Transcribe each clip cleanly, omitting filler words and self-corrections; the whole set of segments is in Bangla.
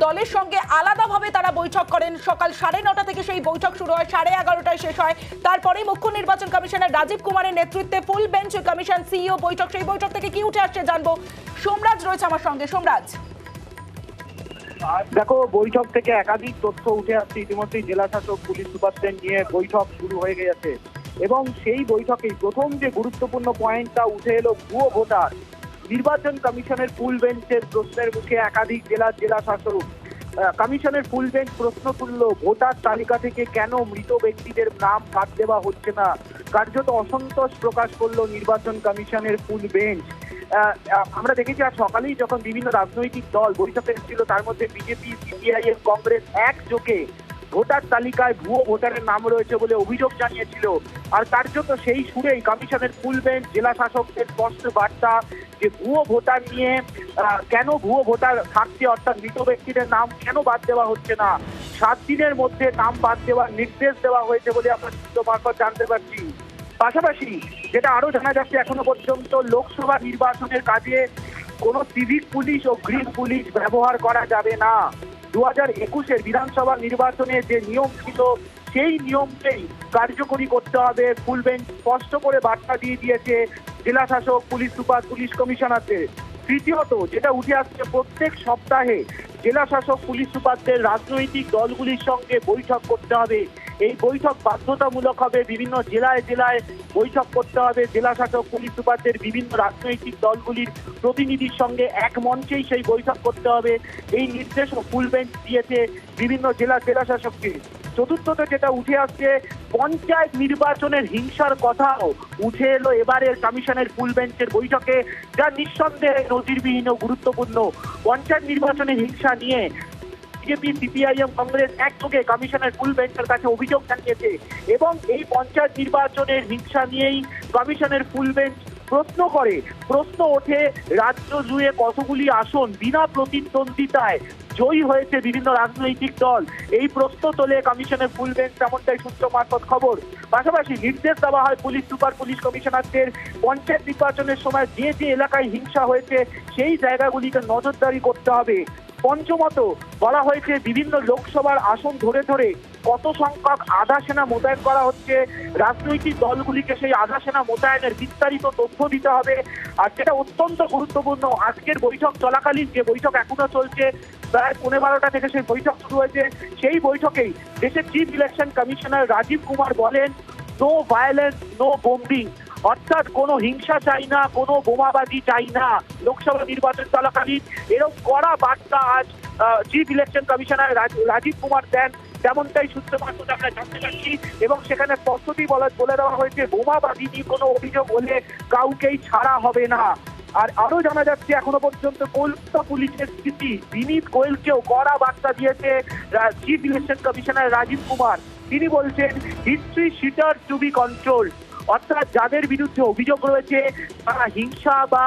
দলের সঙ্গে আলাদাভাবে তারা বৈঠক করেন। সকাল 9:30 থেকে সেই বৈঠক শুরু হয়, 11:30টায় শেষ হয়। তারপরে মুখ্য নির্বাচন কমিশনার রাজীব কুমারের নেতৃত্বে ফুল বেঞ্চ কমিশন সিইও বৈঠক। সেই বৈঠক থেকে কি উঠে আসছে জানবো। সোমরাজ রয়েছে আমার সঙ্গে। সোমরাজ, দেখো, বৈঠক থেকে একাধিক তথ্য উঠে আসছে। ইতিমধ্যেই জেলা শাসক, পুলিশ সুপারদের নিয়ে বৈঠক শুরু হয়ে গেছে এবং সেই বৈঠকেই প্রথম যে গুরুত্বপূর্ণ পয়েন্টটা উঠে এলো ভুয়ো ভোটার। নির্বাচন কমিশনের ফুল বেঞ্চের প্রশ্নের মুখে একাধিক জেলা শাসক কমিশনের ফুল বেঞ্চ প্রশ্ন তুলল, ভোটার তালিকা থেকে কেন মৃত ব্যক্তিদের নাম বাদ দেওয়া হচ্ছে না। কার্যত অসন্তোষ প্রকাশ করলো নির্বাচন কমিশনের ফুল বেঞ্চ। আমরা দেখেছি আজ সকালেই যখন বিভিন্ন রাজনৈতিক দল বৈঠকে এসেছিল, তার মধ্যে বিজেপি, সিপিআইএম, কংগ্রেস একযোগে ভোটার তালিকায় ভুয়ো ভোটারের নাম রয়েছে বলে অভিযোগ জানিয়েছিল। আর কার্যত সেই সুরেই কমিশনের ফুল বেঞ্চ জেলা শাসকদের স্পষ্ট বার্তা যে ভুয়ো ভোটার নিয়ে কেন ভুয়ো ভোটার থাকছে, অর্থাৎ মৃত ব্যক্তিদের নাম কেন বাদ দেওয়া হচ্ছে না। 7 দিনের মধ্যে নাম বাদ দেওয়ার নির্দেশ দেওয়া হয়েছে বলে আমরা সূত্র মারফত জানতে পারছি। পাশাপাশি যেটা আরো জানা যাচ্ছে, এখনো পর্যন্ত লোকসভা নির্বাচনের কাজে কোনো সিভিক পুলিশ ও গ্রিন পুলিশ ব্যবহার করা যাবে না। 2021-এর বিধানসভা নির্বাচনে যে নিয়ম ছিল সেই নিয়মকেই কার্যকরী করতে হবে। ফুল বেঞ্চ স্পষ্ট করে বার্তা দিয়ে দিয়েছে জেলা শাসক, পুলিশ সুপার, পুলিশ কমিশনারদের। তৃতীয়ত যেটা উঠে আসছে, প্রত্যেক সপ্তাহে জেলা শাসক, পুলিশ সুপারদের রাজনৈতিক দলগুলির সঙ্গে বৈঠক করতে হবে। এই বৈঠক বাধ্যতামূলক হবে। বিভিন্ন জেলায় বৈঠক করতে হবে। জেলা শাসক, পুলিশ সুপারদের বিভিন্ন রাজনৈতিক দলগুলির প্রতিনিধির সঙ্গে এক মঞ্চেই সেই বৈঠক করতে হবে। এই নির্দেশ ফুল বেঞ্চ দিয়েছে বিভিন্ন জেলা শাসককে। চতুর্থত যেটা উঠে আসছে, পঞ্চায়েত নির্বাচনের হিংসার কথাও উঠে এলো এবারের কমিশনের ফুল বেঞ্চের বৈঠকে, যা নিঃসন্দেহে নজিরবিহীন ও গুরুত্বপূর্ণ। পঞ্চায়েত নির্বাচনের হিংসা নিয়ে বিজেপি, সিপিআইএম, কংগ্রেস একযোগে কমিশনের ফুল বেঞ্চের কাছে অভিযোগ জানিয়েছে এবং এই পঞ্চায়েত নির্বাচনের হিংসা নিয়েই কমিশনের ফুল বেঞ্চ প্রশ্ন ওঠে, রাজ্য জুড়ে কতগুলি আসন বিনা প্রতিদ্বন্দ্বিতায় জয়ী হয়েছে বিভিন্ন রাজনৈতিক দল। এই প্রশ্ন তোলে কমিশনের ফুল বেঞ্চ, তেমনটাই সূত্র মারফত খবর। পাশাপাশি নির্দেশ দেওয়া হয় পুলিশ সুপার, পুলিশ কমিশনারদের পঞ্চায়েত নির্বাচনের সময় যে এলাকায় হিংসা হয়েছে সেই জায়গাগুলিতে নজরদারি করতে হবে। পঞ্চমত বলা হয়েছে, বিভিন্ন লোকসভার আসন ধরে কত সংখ্যক আধা সেনা মোতায়েন করা হচ্ছে, রাজনৈতিক দলগুলিকে সেই আধা সেনা মোতায়েনের বিস্তারিত তথ্য দিতে হবে। আর যেটা অত্যন্ত গুরুত্বপূর্ণ, আজকের বৈঠক চলাকালীন যে বৈঠক এখনো চলছে, প্রায় 12:30 থেকে সেই বৈঠক শুরু হয়েছে, সেই বৈঠকেই দেশের chief election commissioner Rajiv Kumar বলেন, নো ভায়োলেন্স, নো বোম্বিং, অর্থাৎ কোনো হিংসা চাই না, কোনো বোমাবাজি চাই না লোকসভা নির্বাচন চলাকালীন। এরকম কড়া বার্তা আজ chief election commissioner Rajiv Kumar দেন, তেমনটাই সূত্র মারফত আমরা জানতে পারছি। এবং সেখানে স্পষ্টতই বলে দেওয়া হয়েছে, বোমাবাজি নিয়ে কোনো অভিযোগ হলে কাউকেই ছাড়া হবে না। আর আরো জানা যাচ্ছে, এখনো পর্যন্ত কলকাতা পুলিশের স্থিতি, বিনীত গোয়েলকেও কড়া বার্তা দিয়েছে chief election commissioner Rajiv Kumar. তিনি বলছেন, history sheeter to be control, অর্থাৎ যাদের বিরুদ্ধে অভিযোগ রয়েছে, তারা হিংসা বা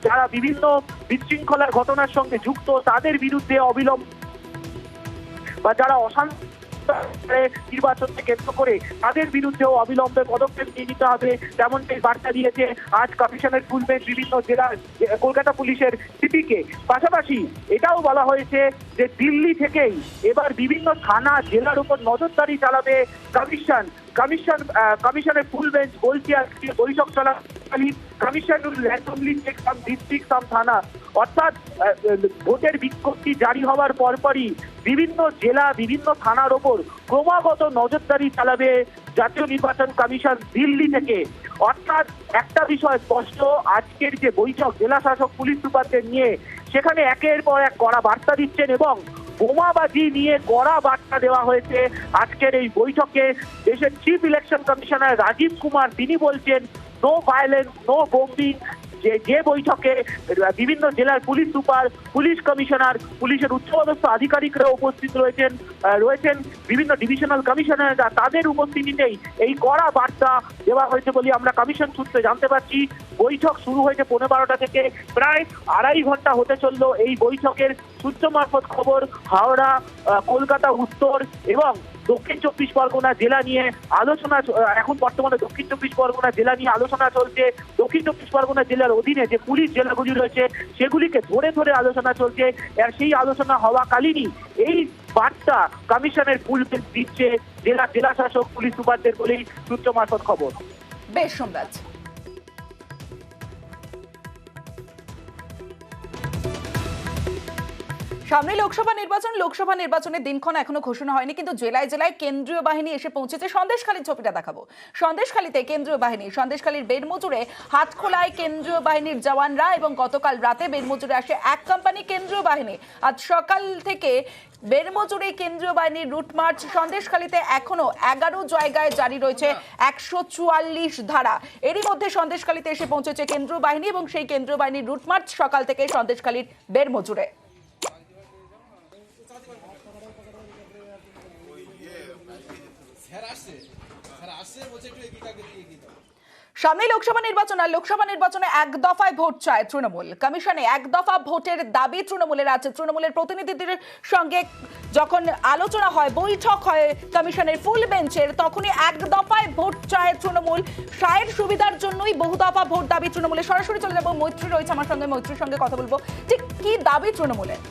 যারা বিভিন্ন বিশৃঙ্খলার ঘটনার সঙ্গে যুক্ত, তাদের বিরুদ্ধে অবিলম্বে বা যারা অশান্তি নির্বাচনকে কেন্দ্র করে তাদের বিরুদ্ধেও অবিলম্বে পদক্ষেপ নিয়ে নিতে হবে, তেমনটাই বার্তা দিয়েছে আজ কমিশনের ফুল বেঞ্চ বিভিন্ন জেলার কলকাতা পুলিশের সিপিকে। পাশাপাশি এটাও বলা হয়েছে যে দিল্লি থেকেই এবার বিভিন্ন থানা, জেলার উপর নজরদারি চালাবে কমিশনের ফুল বেঞ্চ বলছে, আজকে বৈঠক চলাকালীন commission will randomly check some district, some thana, অর্থাৎ ভোটের বিজ্ঞপ্তি জারি হওয়ার পরপরই বিভিন্ন জেলা, বিভিন্ন থানার ওপর ক্রমাগত নজরদারি চালাবে জাতীয় নির্বাচন কমিশন দিল্লি থেকে। অর্থাৎ একটা বিষয় স্পষ্ট, আজকের যে বৈঠক জেলা শাসক, পুলিশ সুপারদের নিয়ে, সেখানে একের পর এক কড়া বার্তা দিচ্ছেন এবং বোমাবাজি নিয়ে কড়া বার্তা দেওয়া হয়েছে আজকের এই বৈঠকে। দেশের chief election commissioner Rajiv Kumar তিনি বলছেন, নো ভায়োলেন্স, নো বোম্বিং। যে বৈঠকে বিভিন্ন জেলার পুলিশ সুপার, পুলিশ কমিশনার, পুলিশের উচ্চপদস্থ আধিকারিকরা উপস্থিত রয়েছেন বিভিন্ন ডিভিশনাল কমিশনাররা, তাদের উপস্থিতিতেই এই কড়া বার্তা দেওয়া হয়েছে বলে আমরা কমিশন সূত্রে জানতে পারছি। বৈঠক শুরু হয়েছে 12:30 থেকে, প্রায় 2.5 ঘন্টা হতে চলল এই বৈঠকের। সূত্র মারফত খবর, হাওড়া, কলকাতা উত্তর এবং দক্ষিণ চব্বিশ পরগনা জেলা নিয়ে আলোচনা, এখন বর্তমানে দক্ষিণ চব্বিশ পরগনা জেলা নিয়ে আলোচনা চলছে। দক্ষিণ চব্বিশ পরগনা জেলার অধীনে যে পুলিশ জেলাগুলি রয়েছে সেগুলিকে ধরে ধরে আলোচনা চলছে। আর সেই আলোচনা হওয়াকালীনই এই বার্তা কমিশনের ফুল দিচ্ছে জেলা শাসক পুলিশ সুপারদের বলেই সূত্র মারফত খবর। বেশ সোমরাজ। সামনে লোকসভা নির্বাচনের দিনক্ষণ এখনো ঘোষণা হয়নি, কিন্তু জেলায় জেলায় কেন্দ্রীয় বাহিনী এসে পৌঁছেছে। সন্দেশখালীর ছবিটা দেখাবো। সন্দেশখালীতে কেন্দ্রীয় বাহিনী, সন্দেশখালীর বেড়মজুরে হাতখোলায় কেন্দ্রীয় বাহিনীর জওয়ানরা, এবং গতকাল রাতে বেড়মজুরে আসে এক কোম্পানি কেন্দ্রীয় বাহিনী। আজ সকাল থেকে বেড়মজুরে কেন্দ্রীয় বাহিনীর রুট মার্চ। সন্দেশখালীতে এখনো 11 জায়গায় জারি রয়েছে 144 ধারা। এরই মধ্যে সন্দেশখালীতে এসে পৌঁছেছে কেন্দ্রীয় বাহিনী, এবং সেই কেন্দ্রীয় বাহিনীর রুট মার্চ সকাল থেকে সন্দেশখালীর বেড়মজুরে। সামনে লোকসভা নির্বাচন, আর লোকসভা নির্বাচনে এক দফায় ভোট চায় তৃণমূল। কমিশনে এক দফা ভোটের দাবি তৃণমূলের আছে। তৃণমূলের প্রতিনিধিদের সঙ্গে যখন আলোচনা হয়, বৈঠক হয় কমিশনের ফুল বেঞ্চের, তখনই এক দফায় ভোট চায় তৃণমূল। সায়ের সুবিধার জন্যই বহু দফা ভোট দাবি তৃণমূলের। সরাসরি চলে যাবো, মৈত্রী রয়েছে আমার সঙ্গে, মৈত্রীর সঙ্গে কথা বলবো। ঠিক কি দাবি তৃণমূলের?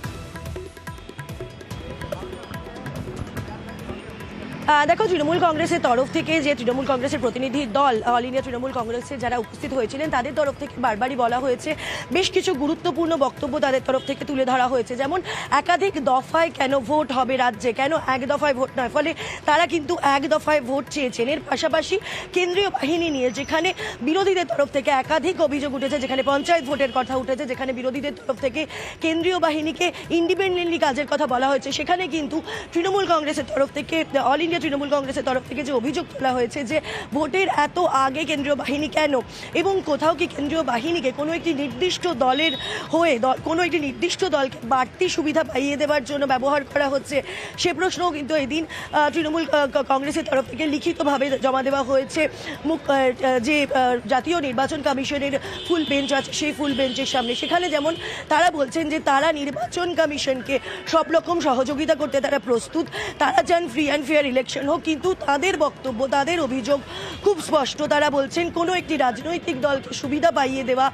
দেখো, তৃণমূল কংগ্রেসের তরফ থেকে যে তৃণমূল কংগ্রেসের প্রতিনিধি দল, অল ইন্ডিয়া তৃণমূল কংগ্রেসের যারা উপস্থিত হয়েছিলেন, তাদের তরফ থেকে বারবারই বলা হয়েছে, বেশ কিছু গুরুত্বপূর্ণ বক্তব্য তাদের তরফ থেকে তুলে ধরা হয়েছে। যেমন একাধিক দফায় কেন ভোট হবে রাজ্যে, কেন এক দফায় ভোট নয়। ফলে তারা কিন্তু এক দফায় ভোট চেয়েছেন। এর পাশাপাশি কেন্দ্রীয় বাহিনী নিয়ে যেখানে বিরোধীদের তরফ থেকে একাধিক অভিযোগ উঠেছে, যেখানে পঞ্চায়েত ভোটের কথা উঠেছে, যেখানে বিরোধীদের তরফ থেকে কেন্দ্রীয় বাহিনীকে ইন্ডিপেন্ডেন্টলি কাজের কথা বলা হয়েছে, সেখানে কিন্তু তৃণমূল কংগ্রেসের তরফ থেকে, অল ইন্ডিয়া তৃণমূল কংগ্রেসের তরফ থেকে যে অভিযোগ তোলা হয়েছে যে ভোটের এত আগে কেন্দ্রীয় বাহিনী কেন, এবং কোথাও কি কেন্দ্রীয় বাহিনীকে কোনো একটি নির্দিষ্ট দলের হয়ে কোনো একটি নির্দিষ্ট দলকে বাড়তি সুবিধা পাইয়ে দেওয়ার জন্য ব্যবহার করা হচ্ছে, সে প্রশ্নও কিন্তু এদিন তৃণমূল কংগ্রেসের তরফ থেকে লিখিতভাবে জমা দেওয়া হয়েছে যে জাতীয় নির্বাচন কমিশনের ফুল বেঞ্চ আছে সেই ফুল বেঞ্চের সামনে। সেখানে যেমন তারা বলছেন যে তারা নির্বাচন কমিশনকে সব রকম সহযোগিতা করতে তারা প্রস্তুত, তারা চান ফ্রি অ্যান্ড ফেয়ার ইলেকশন হোক, কিন্তু তাদের বক্তব্য, তাদের অভিযোগ খুব স্পষ্ট। তারা বলছেন কোনো একটি রাজনৈতিক দলকে সুবিধা পাইয়ে দেওয়া,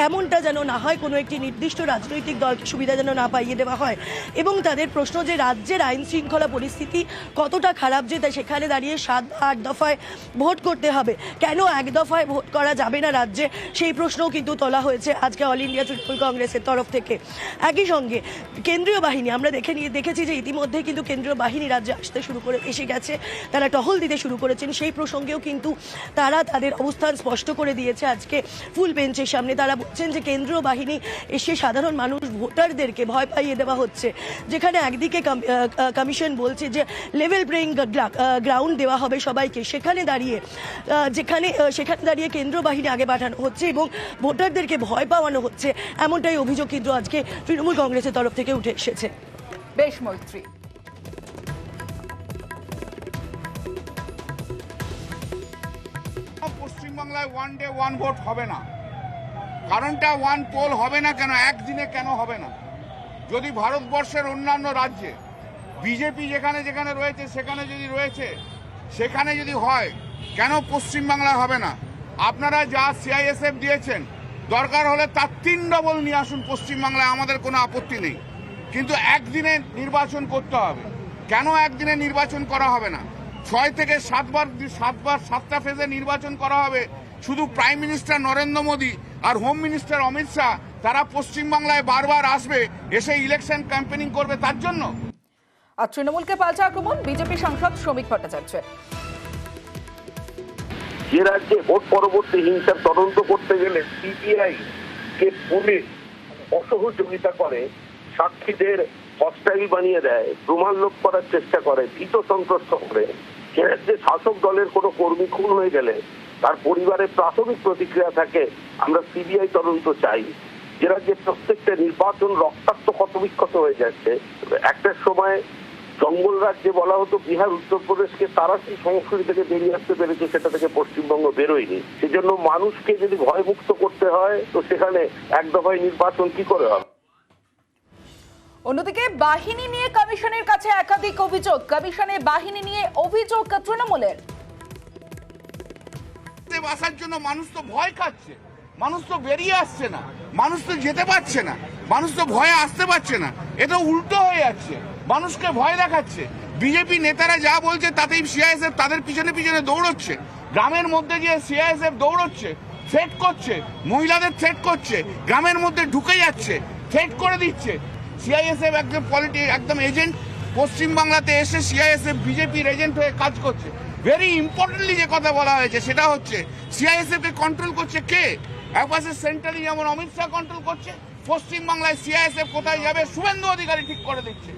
এমনটা যেন না হয়, কোনো একটি নির্দিষ্ট রাজনৈতিক দলকে সুবিধা যেন না পাইয়ে দেওয়া হয়। এবং তাদের প্রশ্ন যে রাজ্যের আইন শৃঙ্খলা পরিস্থিতি কতটা খারাপ যে সেখানে দাঁড়িয়ে 7 বা 8 দফায় ভোট করতে হবে, কেন এক দফায় ভোট করা যাবে না রাজ্যে, সেই প্রশ্নও কিন্তু তোলা হয়েছে আজকে অল ইন্ডিয়া তৃণমূল কংগ্রেসের তরফ থেকে। একই সঙ্গে কেন্দ্রীয় বাহিনী, আমরা দেখেছি যে ইতিমধ্যে কিন্তু কেন্দ্রীয় বাহিনী রাজ্যে আসতে শুরু করে এসে গেছে, তারা টহল দিতে শুরু করেছেন। সেই প্রসঙ্গেও কিন্তু তারা তাদের অবস্থান স্পষ্ট করে দিয়েছে আজকে ফুল বেঞ্চের সামনে। তারা বলছেন যে কেন্দ্রীয় বাহিনী এসে সাধারণ মানুষ ভোটারদেরকে ভয় পাইয়ে দেওয়া হচ্ছে। যেখানে একদিকে কমিশন বলছে যে লেভেল প্লেইং গ্রাউন্ড দেওয়া হবে সবাইকে, সেখানে দাঁড়িয়ে কেন্দ্রীয় বাহিনী আগে পাঠানো হচ্ছে এবং ভোটারদেরকে ভয় পাওয়ানো হচ্ছে, এমনটাই অভিযোগ কিন্তু আজকে তৃণমূল কংগ্রেসের তরফ থেকে উঠে এসেছে। বেশ মৈত্রী। পশ্চিমবাংলায় ওয়ান ডে ওয়ান ভোট হবে না। কারণটা ওয়ান পোল হবে না কেন, একদিনে কেন হবে না? যদি ভারতবর্ষের অন্যান্য রাজ্যে বিজেপি যেখানে যেখানে রয়েছে সেখানে যদি হয়, কেন পশ্চিমবাংলায় হবে না? আপনারা যা সিআইএসএফ দিয়েছেন, দরকার হলে তার 3 ডবল নিয়ে আসুন পশ্চিমবাংলায়, আমাদের কোনো আপত্তি নেই। কিন্তু একদিনে নির্বাচন করতে হবে। কেন একদিনে নির্বাচন করা হবে না? 6 থেকে 7টা ফেজে নির্বাচন করা হবে। শুধু প্রাইম মিনিস্টার নরেন্দ্র মোদী আর হোম মিনিস্টার অমিত শাহ তারা পশ্চিমবাংলায় বারবার আসবে, এসে ইলেকশন ক্যাম্পেনিং করবে তার জন্য। আর তৃণমূলকে পাল্টা আক্রমণ বিজেপি সাংসদ শ্রমিক ভট্টাচার্য। যে রাজ্যে ভোট পরবর্তী হিংসার তদন্ত করতে গেলে সিবিআই কে পুলিশ অসহযোগিতা করে, সাক্ষীদের হস্টাইল বানিয়ে দেয়, প্রমাণ লোপ করার চেষ্টা করে, ভীত সন্ত্রস্ত করে, যে রাজ্যে শাসক দলের কোনো কর্মী খুন হয়ে গেলে তার পরিবারের প্রাথমিক প্রতিক্রিয়া থাকে আমরা সিবিআই তদন্ত চাই, যে রাজ্যে প্রত্যেকটা নির্বাচন রক্তাক্ত ক্ষতবিক্ষত হয়ে যাচ্ছে। একটা সময় জঙ্গল রাজ্যে বলা হতো বিহার উত্তরপ্রদেশকে, তারা সেই সংস্কৃতি থেকে বেরিয়ে আসতে পেরেছে, সেটা থেকে পশ্চিমবঙ্গ বেরোয়নি। সেজন্য মানুষকে যদি ভয়মুক্ত করতে হয় তো সেখানে এক দফায় নির্বাচন কি করে হবে? অন্যদিকে বাহিনী নিয়ে কমিশনের কাছে একাধিক অভিযোগ, কমিশনের বাহিনী নিয়ে অভিযোগ তৃণমূলের। আসার জন্য মানুষ তো ভয় খাচ্ছে, মানুষ তো বেরিয়ে আসছে না, মানুষ তো যেতে পারছে না, মানুষ তো ভয়ে আসতে পারছে না। এটা উল্টো হয়ে যাচ্ছে, মানুষকে ভয় দেখাচ্ছে। বিজেপি নেতারা যা বলছে তাতেই সিআইএসএফ তাদের পিছনে পিছনে দৌড়চ্ছে। গ্রামের মধ্যে যে সিআইএসএফ দৌড়চ্ছে, থ্রেট করছে, মহিলাদের থ্রেট করছে, গ্রামের মধ্যে ঢুকে যাচ্ছে, থ্রেট করে দিচ্ছে। সিআইএসএফ একদম একদম এজেন্ট, পশ্চিমবাংলাতে এসে সিআইএসএফ বিজেপির এজেন্ট হয়ে কাজ করছে। ভেরি ইম্পর্টেন্টলি যে কথা বলা হয়েছে সেটা হচ্ছে সিআইএসএফ কে কন্ট্রোল করছে কে? একপাশে সেন্ট্রালি যেমন অমিত শাহ কন্ট্রোল করছে, পশ্চিমবাংলায় সিআইএসএফ কোথায় যাবে শুভেন্দু অধিকারী ঠিক করে দিচ্ছে।